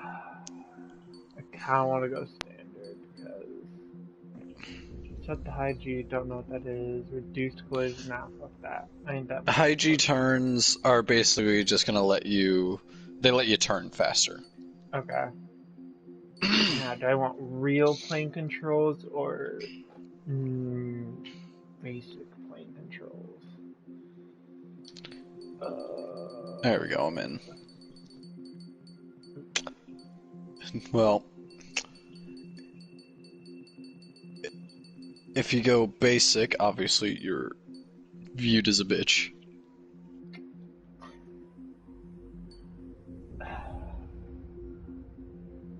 I kind of want to go standard because set the high G. Don't know what that is. Reduced collision. Nah, fuck that. I ain't that much. High G turns are basically just gonna let you. They let you turn faster. Okay. Now, do I want real plane controls or basic plane controls? There we go. I'm in. Well, if you go basic, obviously you're viewed as a bitch.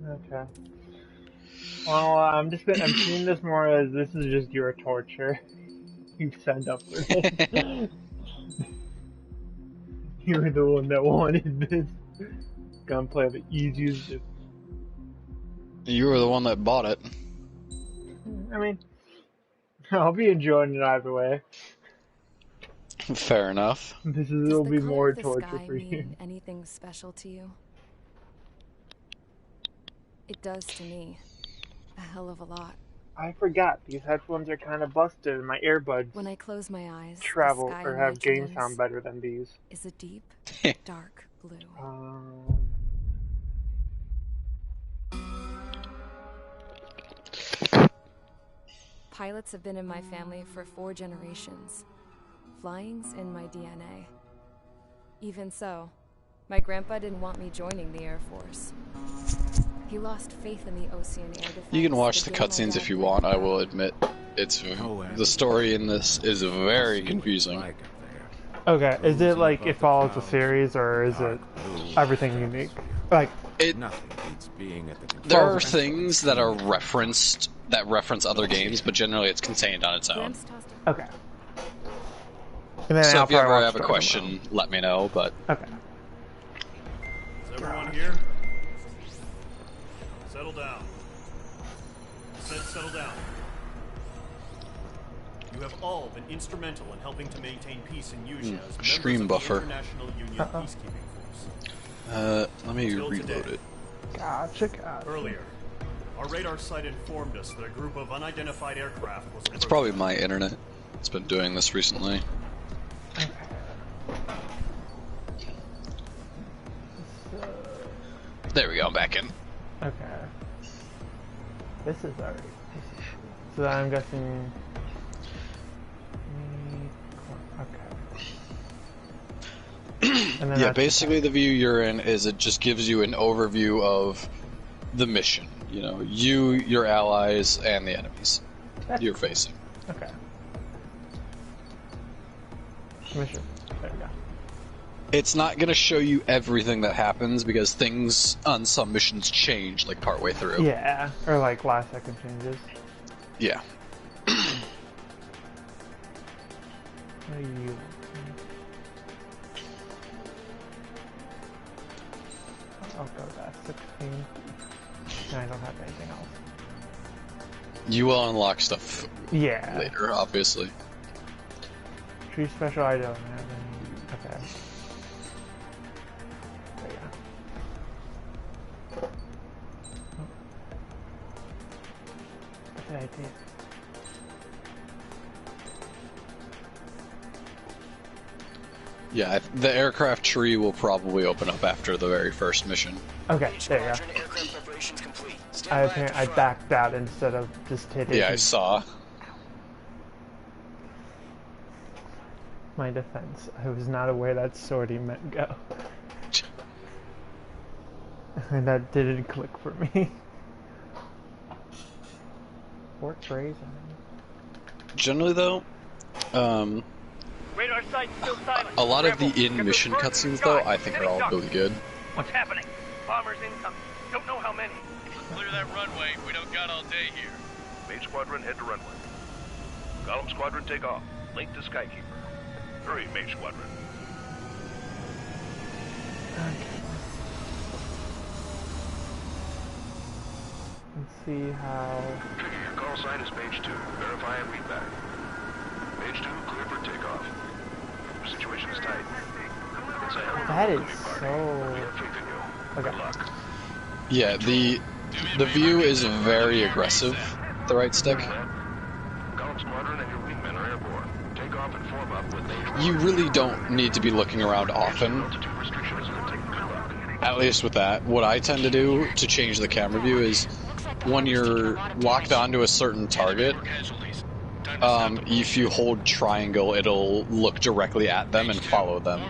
Okay. Well, I'm seeing this more as this is just your torture. You signed up for this. You were the one that wanted this. Gunplay the easiest. You were the one that bought it. I mean, I'll be enjoying it either way. Fair enough. Will be more torture for you. Mean anything special to you? It does to me. A hell of a lot. I forgot these headphones are kind of busted, and my earbuds when I close my eyes, travel or have game sound better than these. Is a deep, dark blue. Pilots have been in my family for 4 generations. Flying's in my DNA. Even so, my grandpa didn't want me joining the Air Force. He lost faith in the Ocean Air Defense. You can watch the cutscenes if you want. I will admit, the story in this is very confusing. Okay, is it like it follows the series, or is it everything unique? Like there are things that are referenced that reference other games, but generally it's contained on its own. Okay. And then so if you ever have a question, let me know. But okay. Is everyone here? Settle down. Settle down. You have all been instrumental in helping to maintain peace in Usha as stream buffer. International Union Peacekeeping Force. Let me reload it. Gotcha. Earlier, our radar site informed us that a group of unidentified aircraft was approaching. It's probably my internet. It's been doing this recently. Okay. There we go, I'm back in. Okay. This is already. So I'm guessing. Okay. And then yeah, basically the view you're in is it just gives you an overview of the mission. You know, you, your allies, and the enemies you're facing. Okay. Mission. There we go. It's not going to show you everything that happens because things on some missions change like partway through. Yeah, or like last second changes. Yeah. What are you? I'll go to that 16. And I don't have anything else. You will unlock stuff later, obviously. Tree special, I don't have any. Okay. There you go. What did I do? Yeah, the aircraft tree will probably open up after the very first mission. Okay, there you go. I backed out instead of just hitting. Yeah, I saw. My defense. I was not aware that sortie meant go. And that didn't click for me. Fort Fraser. Generally, though, Radar site still silent. a lot of the in-mission cutscenes, though, I think are all really good. What's happening? Bombers incoming. Don't know how many. Clear that runway. We don't got all day here. Mage Squadron, head to runway. Column Squadron, take off. Link to Skykeeper. Hurry, Mage Squadron. Let's see how... Your call sign is Mage 2. Verify and read back. Mage 2, clear for takeoff. Your situation is tight. That is so... We have faith in you. Okay. Good luck. Yeah, the view is very aggressive. The right stick. Column Squadron and your wingmen are airborne. Take off and form up with H1. You really don't need to be looking around often. Altitude restriction is lifting. Good luck. At least with that. What I tend to do to change the camera view is when you're locked onto a certain target, if you hold triangle, it'll look directly at them and follow them.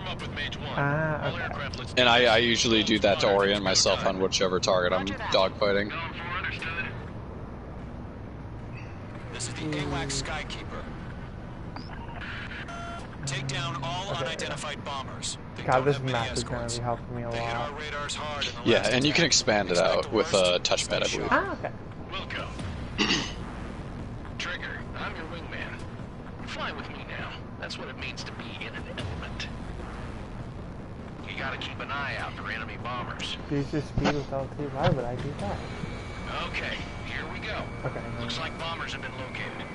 Ah, okay. And I usually do that to orient myself on whichever target I'm dogfighting. This is the AWACS Skykeeper. Take down all unidentified bombers. They God, don't this have many map is gonna escorts. be helping me a They hit our lot. radars hard in the Yeah, last and you can attack. expand it Expect out the with worst. a touchpad, I believe. Ah, okay. We'll go. Trigger, I'm your wingman. Fly with me now. That's what it means to be in an element. You gotta keep an eye out for enemy bombers. Use your speed with LT. Why would I do that? Okay, here we go. Okay. Looks like bombers have been located.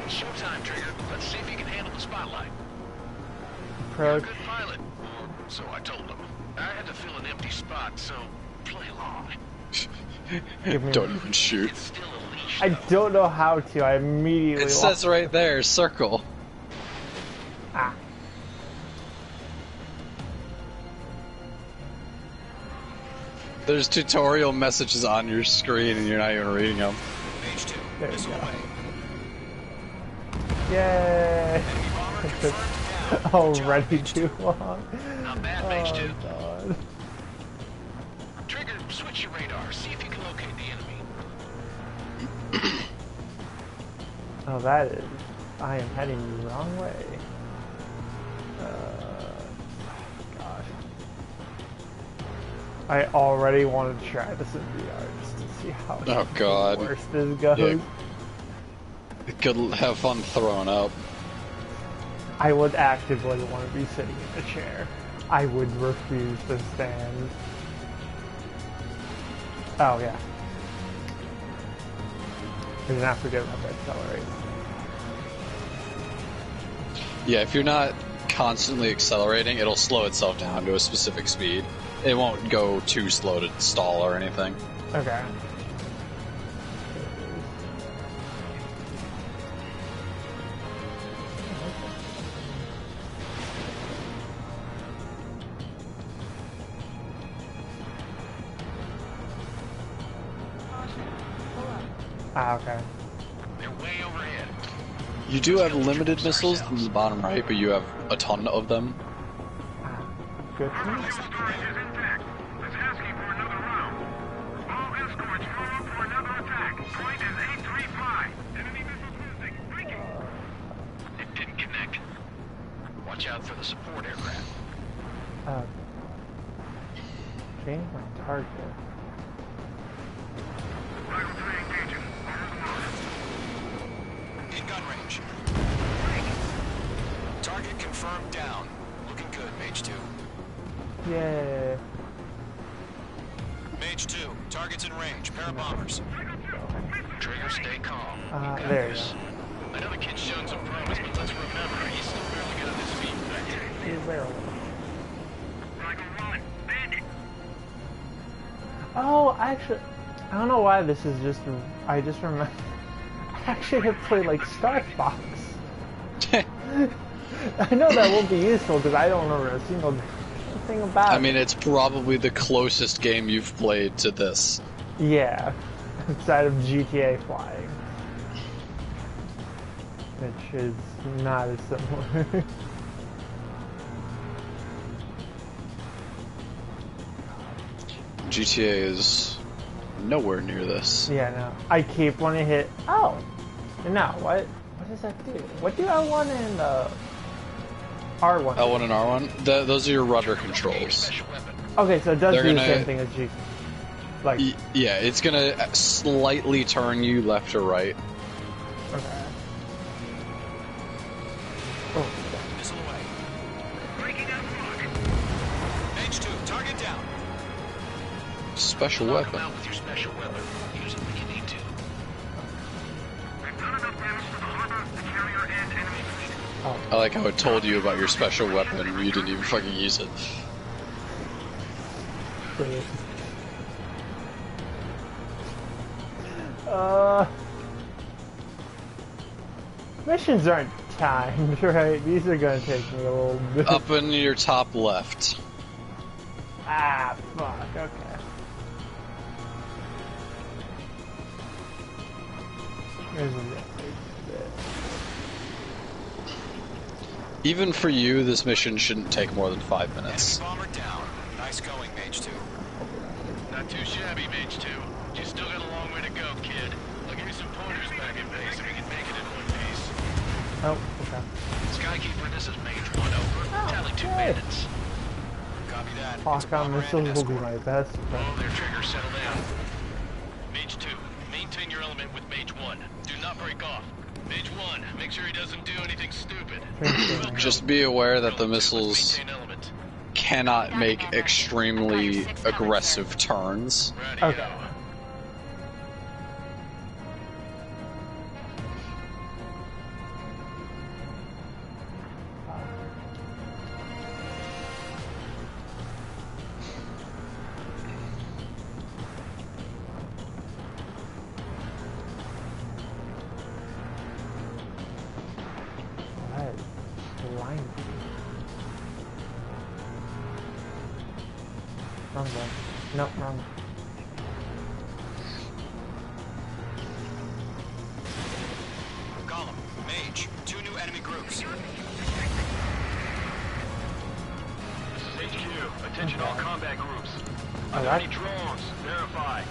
It's showtime, Trigger. Let's see if you can handle the spotlight. You're a Approach. good pilot. Or so I told him. I had to fill an empty spot, so play along. Give me. Don't even shoot. It's still a leash, I though. don't know how to. I immediately. It says right there, circle. Ah. There's tutorial messages on your screen and you're not even reading them. Mage 2, There you missile go. away. Yay! Enemy bomber confirmed down. Already too long. Not bad, Mage 2. Oh god. Trigger, switch your radar. See if you can locate the enemy. Oh, that is. I am heading the wrong way. Gosh. I already want to try this in VR just to see how Oh, God. worse this goes. Yeah. Could have fun throwing up. I would actively want to be sitting in a chair. I would refuse to stand. Oh, yeah. I did not forget about the accelerate. Yeah, if you're not constantly accelerating, it'll slow itself down to a specific speed. It won't go too slow to stall or anything. Okay. Ah, okay. They're way overhead. You do have limited missiles in the bottom right, but you have a ton of them. Good. Storage is intact. Let's ask you for another round. All escorts form up for another attack. Point is 835. Enemy missiles losing. Breaking. It didn't connect. Watch out for the support aircraft. Change my target. Rifle 3 engaging. In gun range. Target confirmed down. Looking good, Mage 2. Yay. Mage 2, target's in range. Pair of bombers. Trigger, stay calm. You got There you this. go. I know the kid's shown some promise, but let's remember, he's still barely good on his feet. You barely. Michael, run! Bandit! Oh, actually, I don't know why this is just. I just remember. I actually have played like Star Fox. I know that won't be useful because I don't remember a single thing about I it. mean, it's probably the closest game you've played to this. Yeah, inside of GTA flying, which is not as similar. GTA is nowhere near this. Yeah, no. I keep wanting to hit. Oh, no. What does that do? What do L1 and R1? L1 and R1, those are your rudder controls. Special weapon. Okay, so it does They're do the gonna- same thing as G. Like, Yeah, it's gonna slightly turn you left or right. okay. Oh, Missile away. Mage 2, target down. Special Knock him weapon. out with your special weapon. Use it when you need to. We've done enough damage to the harbor, the carrier, and enemy fleet. I like how it told you about your special weapon and you didn't even fucking use it. brilliant. Missions aren't timed, right? These are gonna take me a little bit. Up in your top left. Ah, fuck, okay. There's a bit. Even for you, this mission shouldn't take more than 5 minutes. Enemy bomber down. Nice going, Mage 2. Not too shabby, Mage 2. You still got a long way to go, kid. I'll give you some pointers back in base so we can make it in one piece. Oh, okay. Skykeeper, this is Mage 1 over. Tally 2 bandits. Copy that. Hawk-on missiles will be my best friend. All their triggers settle down. Mage 2, maintain your element with Mage 1. Do not break off. Mage 1, make sure he doesn't do anything stupid. Just be aware that the missiles Maintain element. cannot make extremely aggressive turns. Radio. Okay. Wrong one. Nope, wrong. Column, Mage, 2 new enemy groups. This is HQ. Attention all combat groups. Oh, Are there that- any drones? Verify.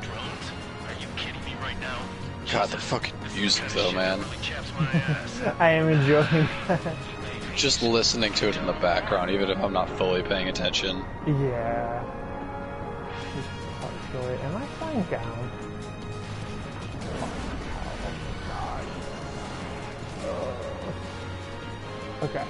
Drones? Are you kidding me right now? God, the fucking music though, man. Really chaps my ass. I am enjoying that. Just listening to it in the background, even if I'm not fully paying attention. Yeah. Just partially. Am I flying down? Okay.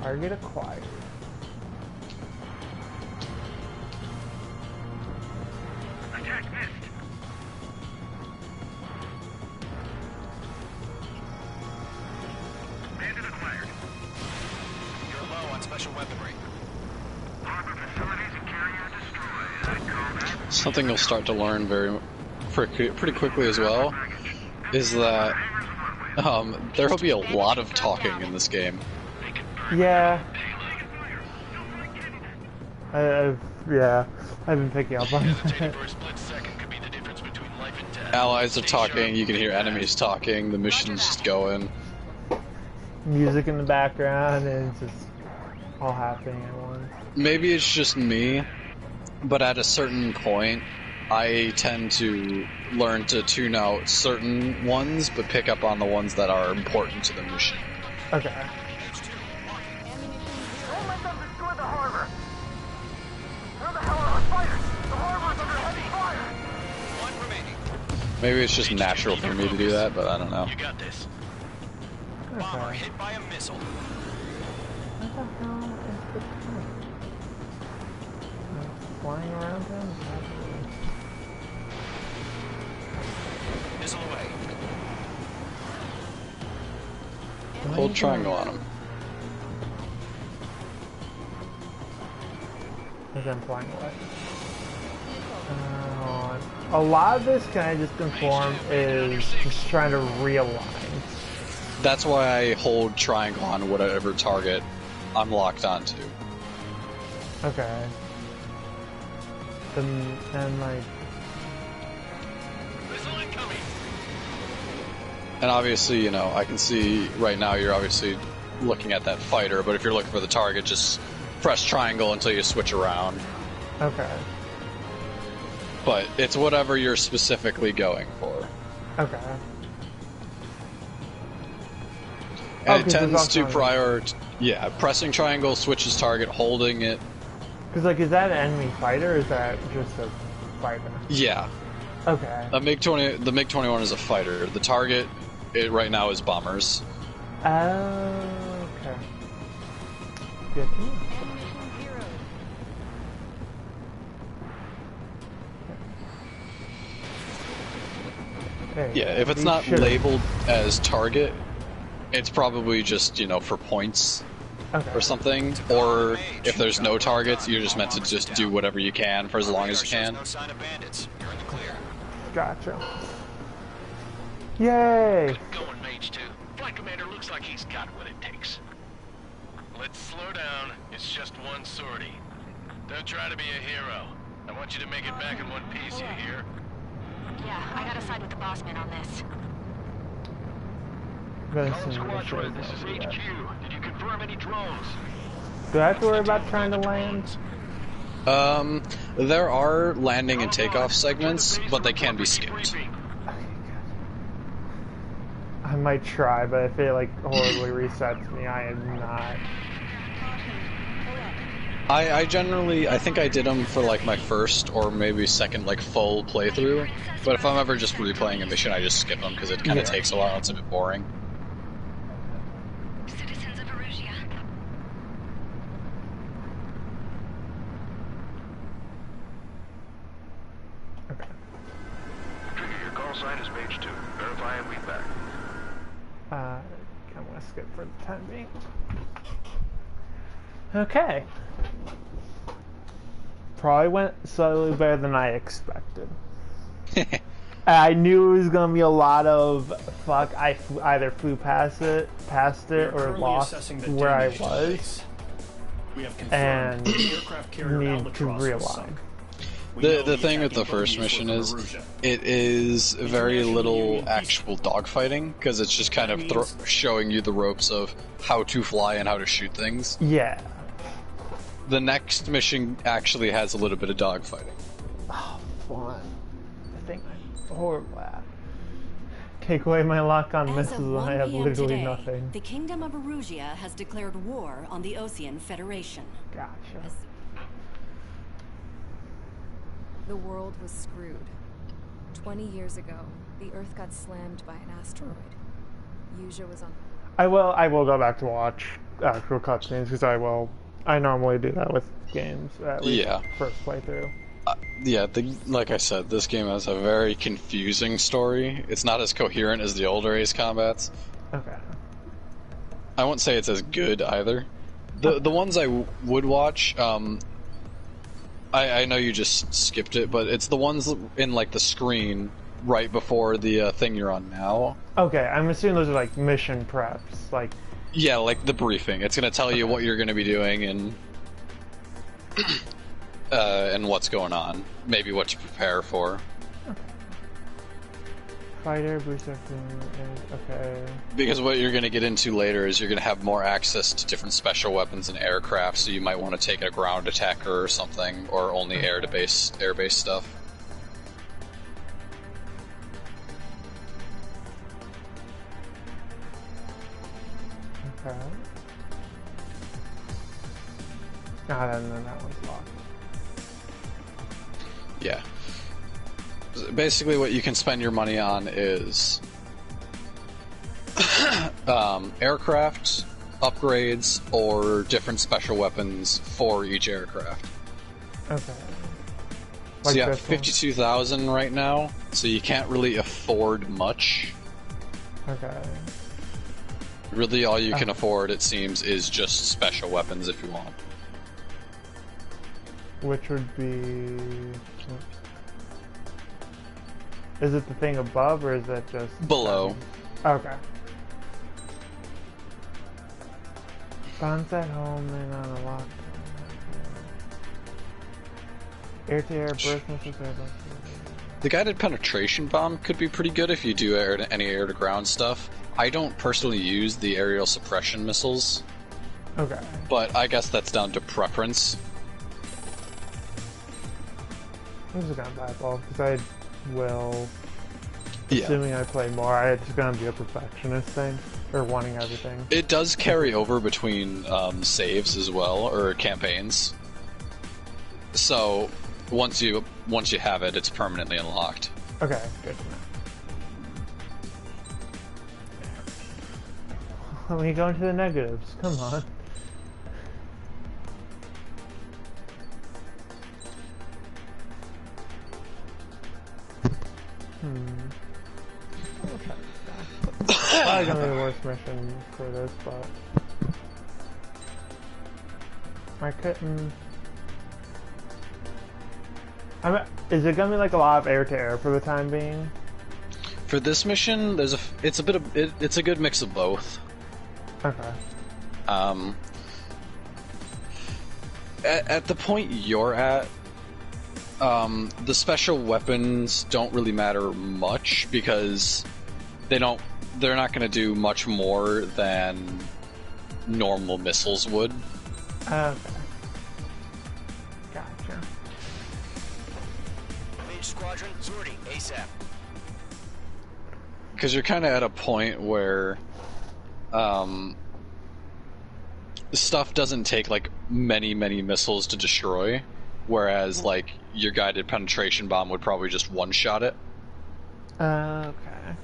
Target acquired. Attack missed. Bandit acquired. You're low on special weaponry. Harbor facilities and carrier destroyed. I call that Something you'll start to learn pretty quickly as well is that there will be a lot of talking in this game. Yeah. I've been picking up on Hesitating that. for a split second could be the difference between life and death. Allies are Stay talking, sharp. you can hear enemies talking, the mission's just going. Music in the background and it's just all happening at once. Maybe it's just me, but at a certain point, I tend to learn to tune out certain ones, but pick up on the ones that are important to the mission. Okay. Don't let them destroy the harbor. Where the hell are our fighters? The harbor's under heavy fire. 1 remaining. Maybe it's just natural for me to do that, but I don't know. You got this. Bomber Okay. hit by a missile. What the hell is this thing? Flying around him? Missile away. Hold triangle on him. As I'm flying away. A lot of this, can I just inform, is just trying to realign. That's why I hold triangle on whatever target I'm locked onto. Okay. And like, Missile incoming. And obviously, you know, I can see right now you're obviously looking at that fighter, but if you're looking for the target, just press triangle until you switch around. okay. But it's whatever you're specifically going for. Okay. And it 'cause there's tends to also- yeah, pressing triangle switches target, holding it. Because, like, is that an enemy fighter or is that just a fighter? Yeah. Okay. The MiG-21 is a fighter. The target right now is bombers. Okay. Good to know. Okay. Yeah, if it's these not should- labeled as target, It's probably just, for points Okay. or something. Or if there's no targets, you're just meant to just do whatever you can for as long as you can. No sign of bandits. You're in the clear. Gotcha. Yay! Good going, Mage 2. Flight Commander looks like he's got what it takes. Let's slow down. It's just one sortie. Don't try to be a hero. I want you to make it back in one piece, you hear? Yeah, I gotta side with the boss man on this. Squadron, this is HQ. Did you confirm any drones? Do I have to worry about trying to land? There are landing and takeoff segments, but they can be skipped. I might try, but if it like horribly resets me, I am not. I think I did them for like my first or maybe second like full playthrough, but if I'm ever just replaying a mission, I just skip them because it kind of takes a while. It's a bit boring. Citizens of Erusia. Trigger, your call sign is Mage 2. Verify and lead back. I'm gonna skip for the time being. Okay. Probably went slightly better than I expected. I knew it was gonna be a lot of fuck. I either flew past it, or lost where I was, We have and confirmed the aircraft carrier need to Albatross was realign. sunk. We know The thing with attacking the first buggies mission were is from Erusia. it is very International little Union peace- actual dogfighting because it's just kind of showing you the ropes of how to fly and how to shoot things. Yeah. The next mission actually has a little bit of dogfighting. Oh, fun. I think I'm horrible at. Take away my luck on As misses, of 1 I have p.m. literally today, nothing. the Kingdom of Erusia has declared war on the Osean Federation. Gotcha. The world was screwed. 20 years ago, the Earth got slammed by an asteroid. Yuzha was on... I will go back to watch actual cutscenes because I normally do that with games at least Yeah. first playthrough. Like I said, this game has a very confusing story. It's not as coherent as the older Ace Combats. Okay. I won't say it's as good either. The ones I would watch, I know you just skipped it, but it's the ones in like the screen right before the thing you're on now. Okay, I'm assuming those are like mission preps, like. Yeah, like the briefing. It's gonna tell you what you're gonna be doing and what's going on. Maybe what to prepare for. Okay. Fighter, booster, okay. Because what you're gonna get into later is you're gonna have more access to different special weapons and aircraft, so you might want to take a ground attacker or something, or only airbase stuff. Okay. Then that one's locked. Yeah. Basically what you can spend your money on is aircraft, upgrades, or different special weapons for each aircraft. Okay. So you have this one? 52,000 right now, so you can't really afford much. Okay. Really all you can afford, it seems, is just special weapons if you want. Which would be... Is it the thing above, or is that just... Below. Okay. Bounce at home and on a lock. Air-to-air, burst missiles, The guided penetration bomb could be pretty good if you do any air-to-ground stuff. I don't personally use the aerial suppression missiles. Okay. But I guess that's down to preference. I'm just gonna buy both, because I will... Assuming I play more, it's gonna be a perfectionist thing. Or wanting everything. It does carry over between saves as well, or campaigns. So, once you have it, it's permanently unlocked. Okay, good to know. Let me go into the negatives, come on. Probably gonna be the worst mission for this, but I couldn't. Is it gonna be like a lot of air-to-air for the time being? For this mission, it's a good mix of both. Okay. At the point you're at, the special weapons don't really matter much because they're not going to do much more than normal missiles would. Okay. Gotcha. Mage Squadron, sortie, ASAP. Because you're kind of at a point where stuff doesn't take like many missiles to destroy, whereas like your guided penetration bomb would probably just one-shot it. Okay.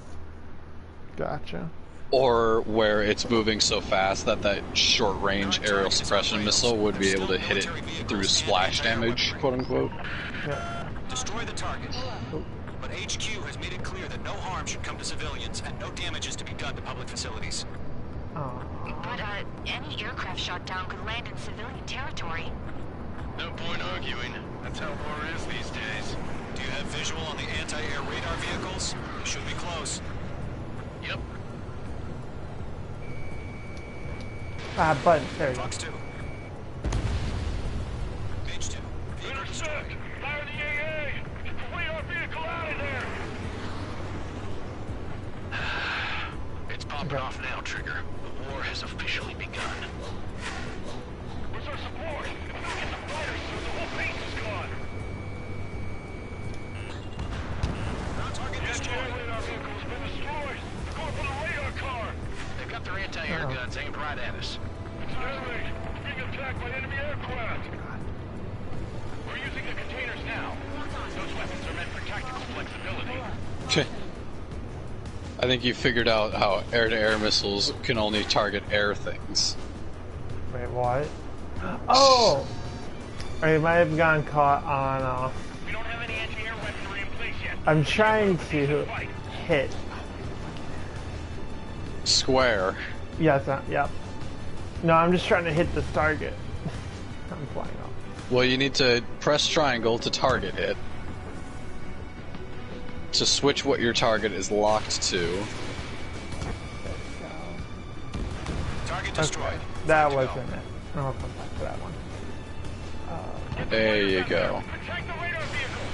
Gotcha. Or where it's moving so fast that short-range aerial suppression missile would be able to hit it through splash damage, quote-unquote. Yeah. Destroy the target. But HQ has made it clear that no harm should come to civilians and no damage is to be done to public facilities. Oh. But, any aircraft shot down could land in civilian territory. No point arguing. That's how war is these days. Do you have visual on the anti-air radar vehicles? You should be close. Yep. Button. There you go. Fox 2. Mage 2. Vehicle destroyed. Fire the AA! Complete our vehicle out of there! It's popping off now, Trigger. The war has officially begun. Where's our support? If we don't get the fighters soon, the whole base is gone! Ground target The destroyed. radar vehicle has been destroyed! They're going for the radar car! They've got their anti-air guns aimed right at us. Stanley, being attacked by enemy aircraft! We're using the containers now. Those weapons are meant for tactical flexibility. I think you figured out how air-to-air missiles can only target air things. Wait, what? Oh! I might have gotten caught on, We don't have any anti-air weaponry in place yet. I'm trying to hit. Square. Yes, yep. No, I'm just trying to hit this target. I'm flying off. Well, you need to press triangle to target it. To switch what your target is locked to. Target destroyed. That wasn't it. I'll come back to that one. There you go. Attack the radar vehicle!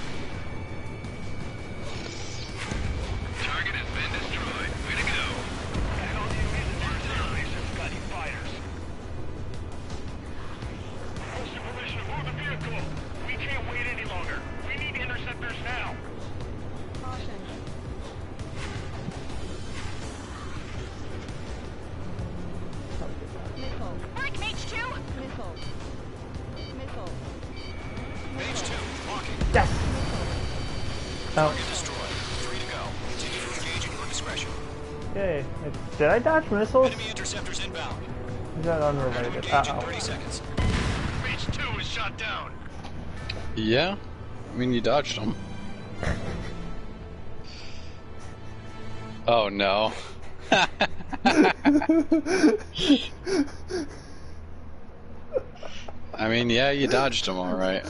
Target has been destroyed. Way to go. The hell do you mean the base has got any fighters? Full supervision, move the vehicle! We can't wait any longer. We need interceptors now. Mark, Mage 2! Mage 2, walking. Yes! Oh, Target destroyed. Free to go. Continue to engage at your discretion. yay. Did I dodge missiles? Enemy interceptors inbound. Is that Ready to unrelated? engage in Uh-oh. 30 seconds. Mage 2 is shot down. Yeah? I mean, you dodged them. Oh no. I mean, yeah, you dodged them alright.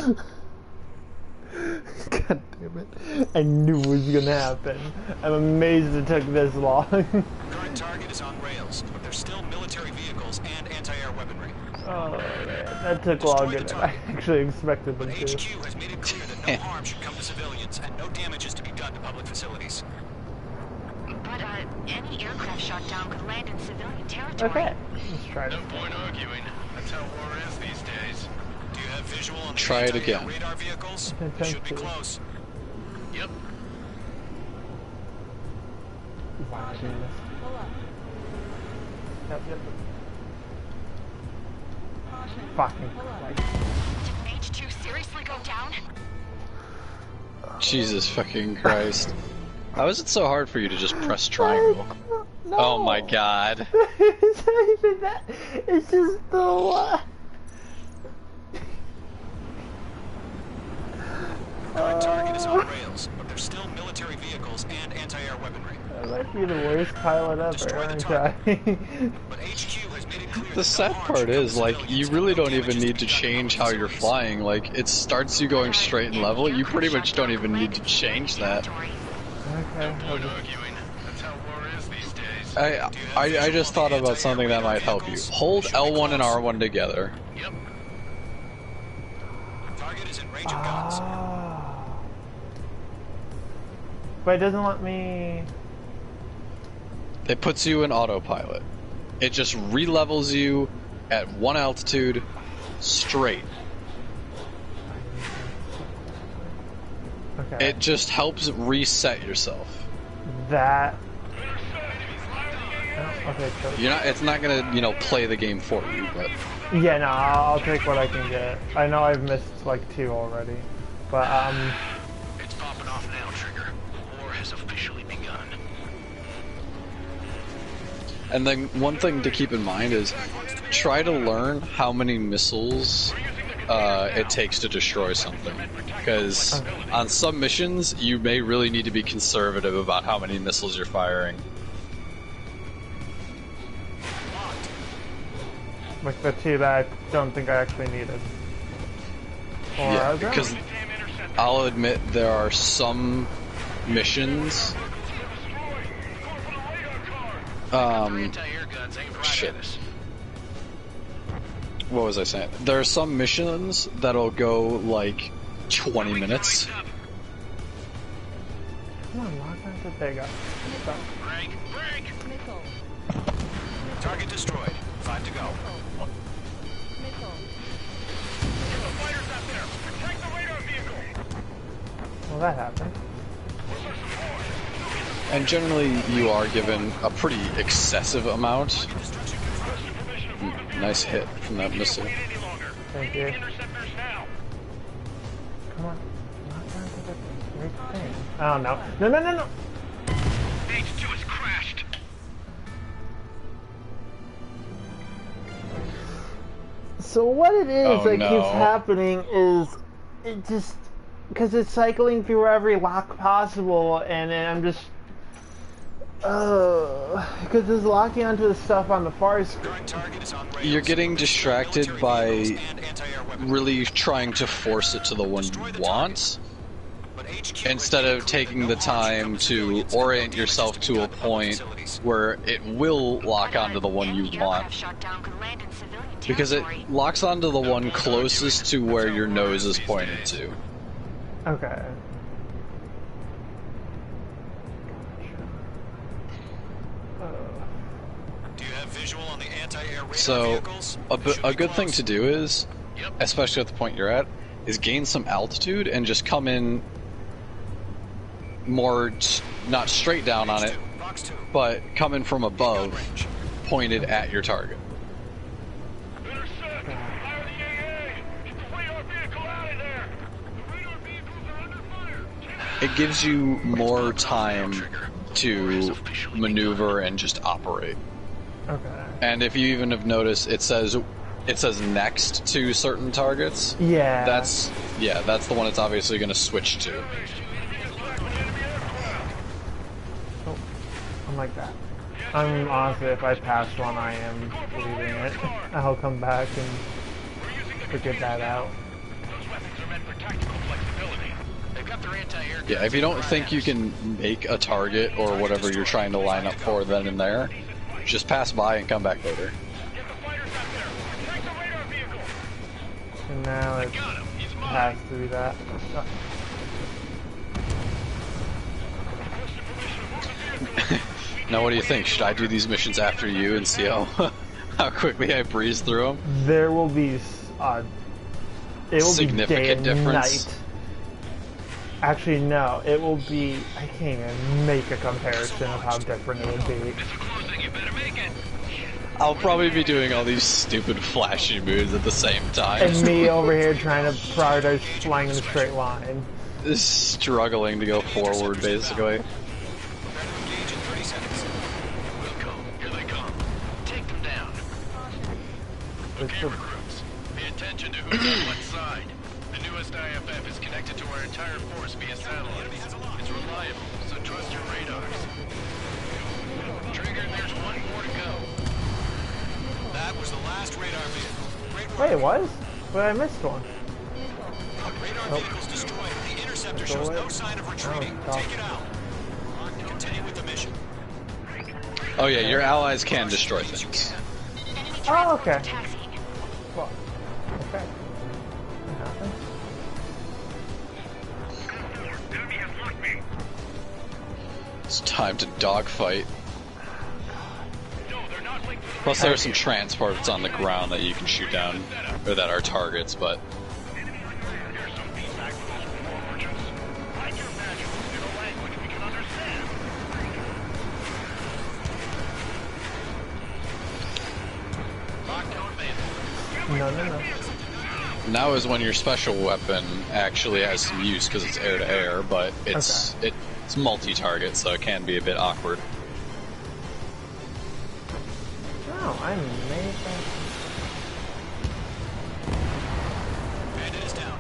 God damn it. I knew it was gonna happen. I'm amazed it took this long. Current target is on rails, but there's still military vehicles and anti-air weaponry. Oh, man. That took longer than I actually expected But them HQ to. has made it clear that no harm should come to civilians and no damage is to be done to public facilities. But, any aircraft shot down could land in civilian territory. Okay. Let's try No this. point arguing. That's how war is these days. Do you have visual on the Try it anti-air again. radar vehicles? You should be close. Yep. Wow, Jesus. Yep. Fucking Christ. Did Mage 2 seriously go down? Jesus fucking Christ. How is it so hard for you to just press triangle? No. Oh my god. It's not even that. It's just the Current target is on rails, but There's still military vehicles and anti-air weaponry. I might be the worst pilot ever, aren't I? But HQ has made it clear The sad part is, like, you really don't even need to change how you're flying. Like, it starts you going straight and level. You pretty much don't even need to change that. Okay. That's how war is these days. I just thought about something that might help you. Hold L1 and R1 together. Yep. Target is in range of guns. But it doesn't let me... It puts you in autopilot. It just re-levels you at one altitude, straight. Okay. It just helps reset yourself. That... Oh, okay, so... You're not. It's not gonna, you know, play the game for you, but... Yeah, no, I'll take what I can get. I know I've missed like 2 already, but It's popping off now, Trigger. War has officially begun. And then one thing to keep in mind is try to learn how many missiles it takes to destroy something. Because on some missions, you may really need to be conservative about how many missiles you're firing. like the 2 that I don't think I actually needed. Or Yeah, because I'll admit there are some missions. Shit. What was I saying? There are some missions that'll go like 20 minutes. Come on, lock on to Vega. Target destroyed. 5 to go. Well, that happened. And generally, you are given a pretty excessive amount. Nice hit from that missile. Thank you. Come on. Lock on to the great thing. Oh, no. No, no, no, no! H2 has crashed. So what it is Oh, that no. keeps happening is it just because it's cycling through every lock possible, and I'm just because it's locking onto the stuff on the far screen. You're getting distracted by really trying to force it to the one you want, instead of taking the time to orient yourself to a point where it will lock onto the one you want. Because it locks onto the one closest to where your nose is pointed to. Okay. Do you have visual on the anti-air radar So, vehicles? a good thing to do is, especially at the point you're at, is gain some altitude and just come in more, not straight down on it, but come in from above, pointed at your target. It gives you more time to maneuver and just operate. Okay. And if you even have noticed, it says next to certain targets. Yeah. That's the one it's obviously going to switch to. Oh, I'm like that. I'm honestly, if I pass one, I am leaving it. I'll come back and figure that out. Yeah, if you don't think you can make a target or whatever you're trying to line up for then and there, just pass by and come back later. And now it has to be that. Now what do you think? Should I do these missions after you and see how quickly I breeze through them? There will be it will significant be day and difference. night. Actually, no. It will be. I can't even make a comparison of how different it would be. I'll probably be doing all these stupid flashy moves at the same time. And me over here trying to prioritize flying in a straight line. Struggling to go forward, basically. Pay attention to who's on what side. The newest IFF is connected to our entire force via satellite. It's It's reliable, so trust your radars. Trigger, there's one more to go. That was the last radar vehicle. Great work. Wait, it was? But I missed one. Radar vehicle's destroyed. The interceptor shows no sign of retreating. Take it out. Continue with the mission. Oh yeah, your allies can destroy things. Oh, okay. Well, okay. That happens. Enemy has locked me. It's time to dogfight. No, they're not linked to the Plus there are some transports on the ground that you can shoot down, or that are targets, but... Here's some feedback for those war merchants. Write your manuals in a language we can understand. No. Now is when your special weapon actually has some use, because it's air-to-air, but it's multi-target, so it can be a bit awkward. Oh, I made that. Bandit is down.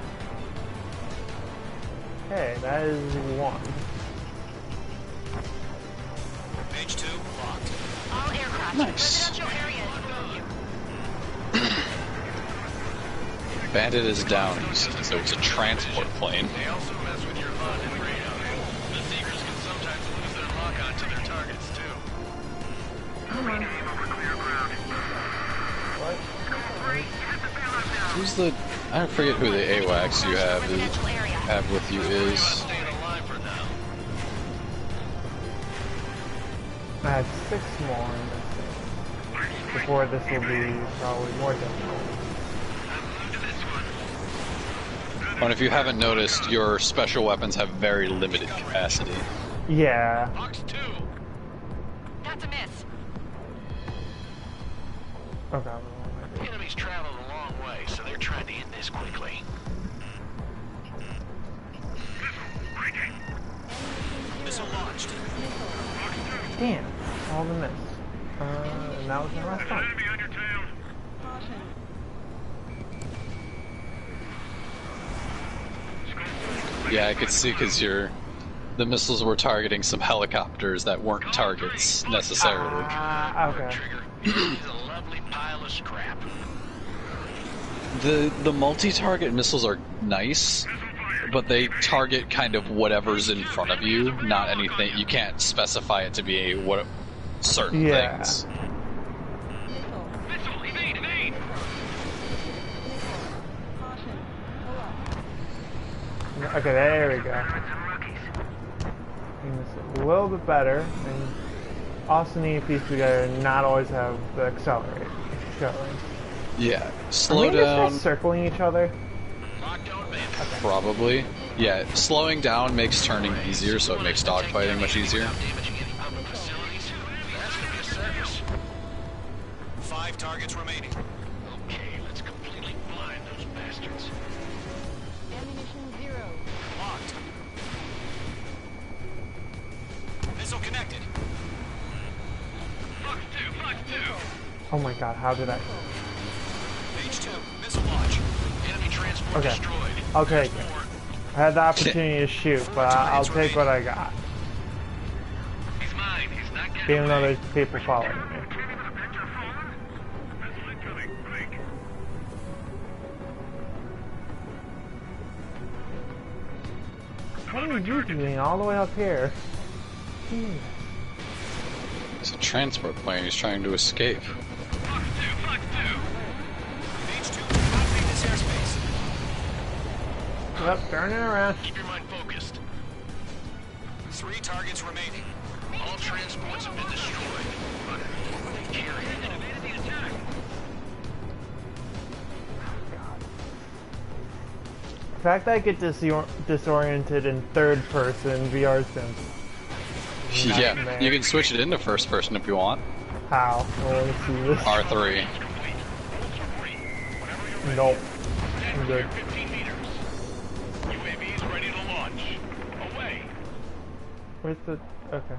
Okay, that is one. Page 2, locked. All aircraft. Nice. Residential areas. Bandit is down, so it's a transport plane. They also mess with your HUD and radar. The Seekers can sometimes lose their lock-on to their targets, too. Who's the... I forget who the AWACS you have with you is. Staying alive for now. I had 6 more in this thing. Before this will be probably more difficult. And if you haven't noticed, your special weapons have very limited capacity. Yeah. Box 2. That's a miss. Okay. The enemy's traveled a long way, so they're trying to end this quickly. Missile launched. Damn. All the miss. And that was my last one. Enemy on your tail. Yeah, I could see because the missiles were targeting some helicopters that weren't targets necessarily. Okay. Trigger. He's a lovely pile of scrap. The multi-target missiles are nice, but they target kind of whatever's in front of you, not anything. You can't specify it to be certain things. Missile, evade, evade. Okay, there we go. A little bit better, and also need to piece together and not always have the accelerate showing. Yeah, Are slow we down. just circling each other? Probably. Yeah, slowing down makes turning easier, so it makes dogfighting much easier. Damaging any public facilities. That's gonna be a circus. 5 targets remaining. Okay, let's completely blind those bastards. Ammunition 0. Locked. Missile connected. Fox 2. Oh my god, how did I... Page 2, missile launch. Enemy transport Okay. destroyed. Okay, good. I had the opportunity to shoot, but I'll take what I got. He's mine. He's not getting Even though there's people following me. Missile incoming. Break. What are you doing all the way up here? It's a transport plane. He's trying to escape. Fox 2. Page 2, copying this airspace. Yep, turning around. Keep your mind focused. 3 targets remaining. All transports have been destroyed. But what are they carrying? Evaded the attack. The fact that I get disoriented in third person VR sims. Yeah, you can switch it into first person if you want. How? Well, let's see this. R3. Nope. I'm good. 15 meters. UAVs ready to launch. Away. Where's the... Okay.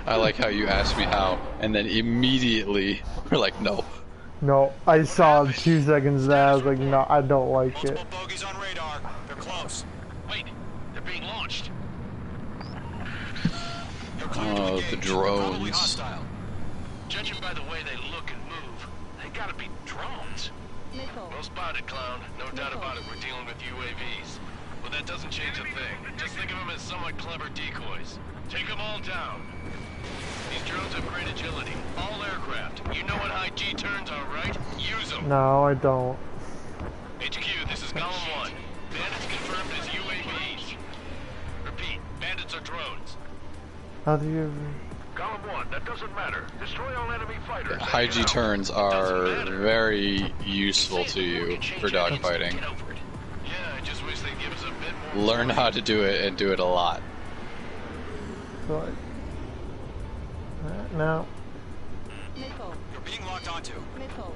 I like how you asked me how, and then immediately we're like, no. No, I saw 2 seconds there. I was like, no, I don't like it. Multiple bogies on radar. They're close. Wait, they're being launched. You're clear to Oh, engage. the They're probably drones. hostile. Judging by the way they look and move, they gotta be drones. Well spotted, clown. No doubt about it, we're dealing with UAVs. But that doesn't change a thing. Just think of them as somewhat clever decoys. Take them all down. These drones have great agility. All aircraft. You know what high G turns are, right? Use them. No, I don't. HQ, this is column 1. Bandits confirmed as UAVs. Repeat, bandits are drones. How do you... Column 1, that doesn't matter. Destroy all enemy fighters. High G turns are very useful to you for dogfighting. Get over it. Yeah, I just wish they'd give us a bit more. Learn how to do it and do it a lot. Like, no. Missile. You're being locked onto. Missile.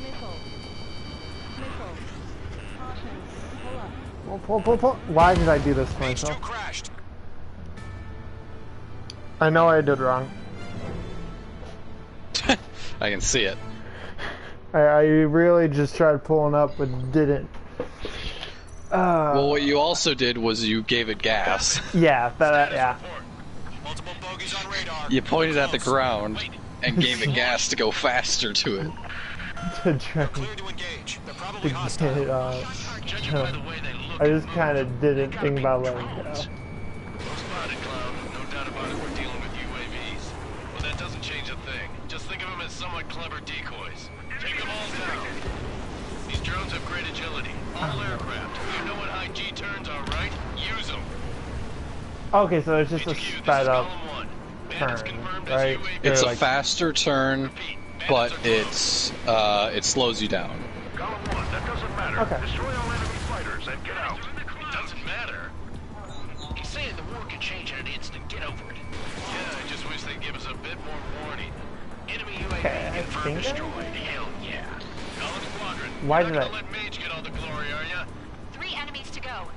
Missile. Missile. Caution. Pull up. Pull. Why did I do this to H2 myself? crashed. I know I did wrong. I can see it. I really just tried pulling up but didn't. Well, what you also did was you gave it gas. Yeah, yeah. Multiple bogies on radar. You pointed They're at the close. ground and gave it gas to go faster to it. To try Clear to engage. They're to probably get hostile. Judging by the way they look, I just kind of didn't think about letting go. well spotted, clown. No doubt about it, we're dealing with UAVs. Well, that doesn't change a thing. Just think of them as somewhat clever decoys. Take them all down. These drones have great agility. All aircraft. You know what high G turns are, right? Use them. Okay, so it's just a HQ, this is sped up column 1. turn, Bandits confirmed as right? UAVs. It's They're a faster turn, Repeat, but bandits are drones. it slows you down. Column 1, that doesn't matter. Okay. Destroy all enemy fighters and get out. Doesn't matter. He's saying the war could change in an instant. Get over it. Yeah, I just wish they'd give us a bit more warning. Enemy Okay, UAV I confirmed think destroyed. Hell yeah. Colin Squadron, Why you're did not I- gonna let Mage get all the glory, are ya? 3 enemies to go.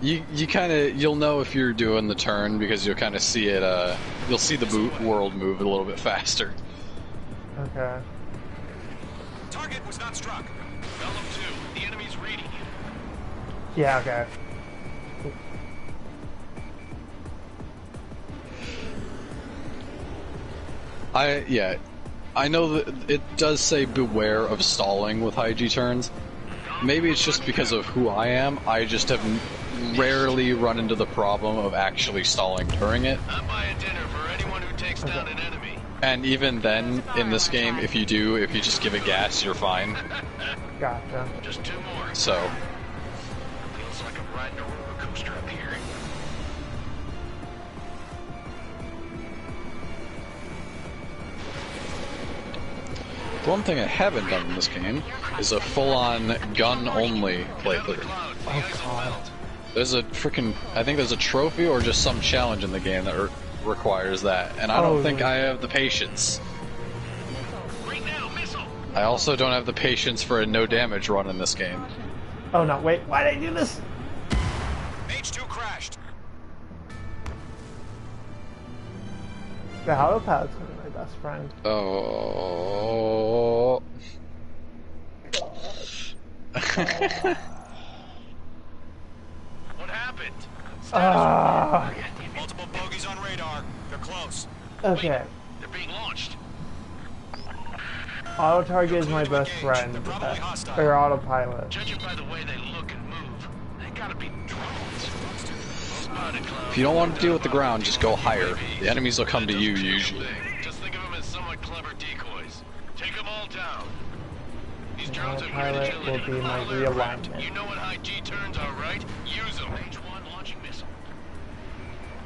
You kind of you'll know if you're doing the turn because you'll kind of see it. You'll see the world move a little bit faster. Okay. Target was not struck. Column 2, the enemy's reading you. Yeah, okay. I know that it does say beware of stalling with high G turns. Maybe it's just because of who I am. I just have rarely run into the problem of actually stalling during it. I'm buying dinner for anyone who takes down an enemy. And even then, in this game, if you just give it gas, you're fine. Gotcha. Just 2 more. So, Feels like I'm riding a roller coaster up here. the one thing I haven't done in this game is a full-on gun-only playthrough. Oh god. There's a freaking, I think there's a trophy or just some challenge in the game that requires that, and I don't think I have the patience. Right now, missile! I also don't have the patience for a no damage run in this game. Oh no, wait, why did I do this? H2 crashed. The autopilot's gonna be my best friend. Oh. What happened? Ah, Multiple bogies on radar. They're close. okay. They're being launched. Auto target is my best friend. Or autopilot. Judging by the way they look and move, they gotta be drones. Well spotted, clown. If you don't want to deal with the ground, just go higher. The enemies will come to you usually. Just think of them as somewhat clever decoys. Take them all down. These drones have great Autopilot agility. will be my All aircraft. realignment. You know what high G turns are, right? Use them. H1 launching missile.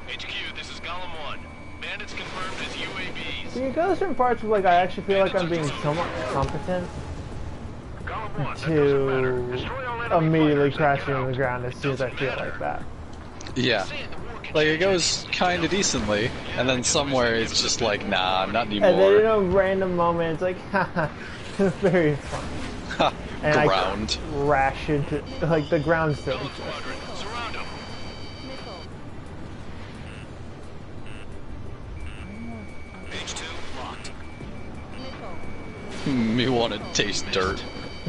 HQ, this is column 1. Bandits confirmed as UAVs. See, it goes from parts of like I actually feel like I'm being somewhat competent Column 1, that doesn't to matter. Destroy all enemy immediately fighters and crashing get on out. the ground as soon as I feel like that. Yeah. Like, it goes kind of decently, and then somewhere it's just like, nah, not And then in anymore. a random moment, it's like, haha, it's very fun. And Ground. I crash into, like, the ground still Column exists. Squadron, surround them. Missile. Me want to taste dirt.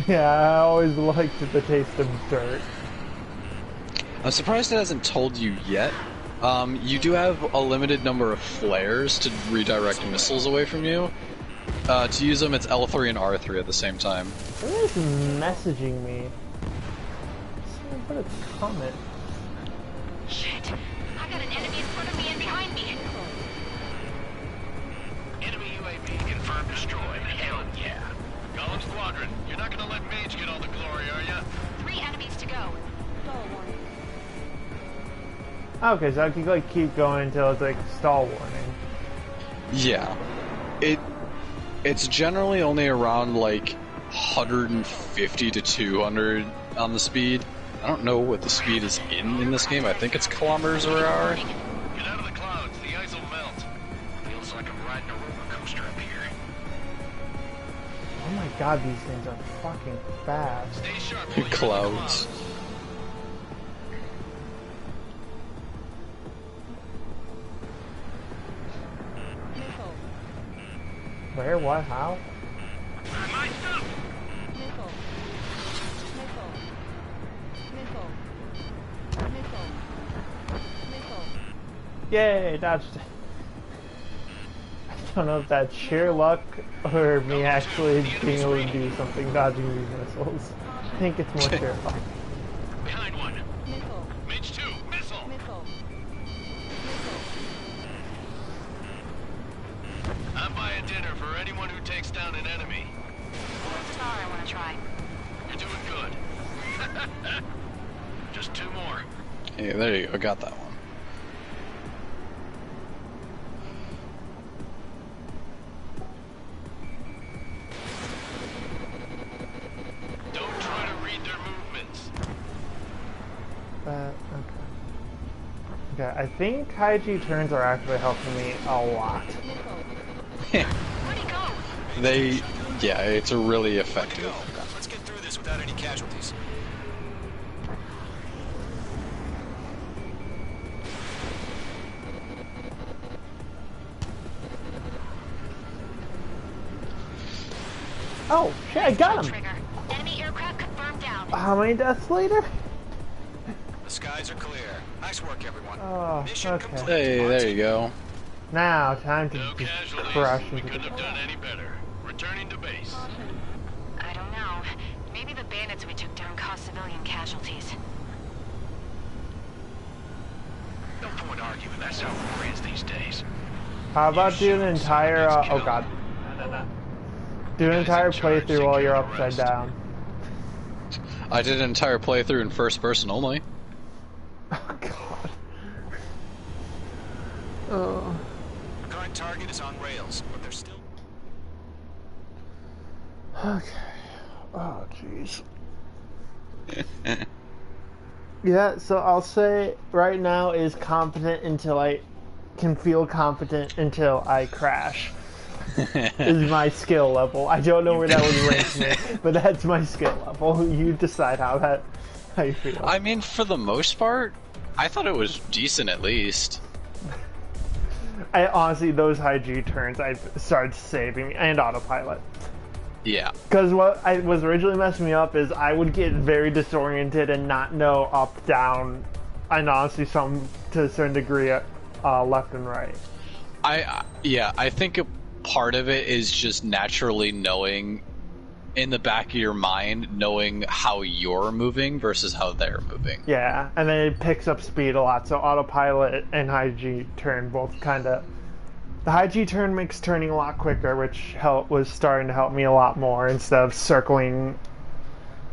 Yeah, I always liked the taste of dirt. I'm surprised it hasn't told you yet. You do have a limited number of flares to redirect missiles away from you. To use them, it's L3 and R3 at the same time. Who is messaging me? Someone put a comment. Shit. I got an enemy in front of me and behind me. Enemy UAV confirmed destroyed. Hell yeah. Golem Squadron, you're not gonna let Mage get all the glory, are ya? 3 enemies to go. Okay, so I can like keep going until it's like stall warning. Yeah. It's generally only around like 150 to 200 on the speed. I don't know what the speed is in this game. I think it's kilometers per hour. Get out of the clouds, the ice will melt. Feels like I'm riding a roller coaster up here. Oh my god, these things are fucking fast. Stay sharp. Clouds. Where? What? How? My stuff! Yay, dodged it. I don't know if that's sheer luck or me actually being able to do something dodging these missiles. I think it's more sheer luck. Behind one. Mage 2, missile. I'm buying dinner for anyone who takes down an enemy. Star, I want to try. You're doing good. Just 2 more. Hey, there you go. Got that one. Don't try to read their movements. Okay. Okay, I think high G turns are actually helping me a lot. Where'd he go? Yeah, it's a really effective. Let's get through this without any casualties. Oh, shit, I got him! Trigger. Enemy aircraft confirmed down. How many deaths later? The skies are clear. Nice work, everyone. Oh, Mission okay. complete. Hey, there you go. Now, time to No just casualties. crush We into couldn't the... have done any better. Returning to base. I don't know. Maybe the bandits we took down caused civilian casualties. No point arguing. That's how war is these days. How about doing an entire, oh god. No. Do an entire playthrough while you're upside down. I did an entire playthrough in first person only. Oh god. Oh. Current target is on rails, but they're still... Okay. Oh jeez. Yeah, so I'll say right now is competent until I can feel competent until I crash. Is my skill level. I don't know where that would rank me, but that's my skill level. You decide how you feel. I mean, for the most part, I thought it was decent at least. I honestly, those high G turns, I started saving me, and autopilot. Yeah. Because what I was originally messing me up is I would get very disoriented and not know up, down, and honestly some to a certain degree left and right. I think a part of it is just naturally knowing in the back of your mind, knowing how you're moving versus how they're moving. Yeah, and then it picks up speed a lot, so autopilot and high G turn both kind of... The high G turn makes turning a lot quicker, which was starting to help me a lot more instead of circling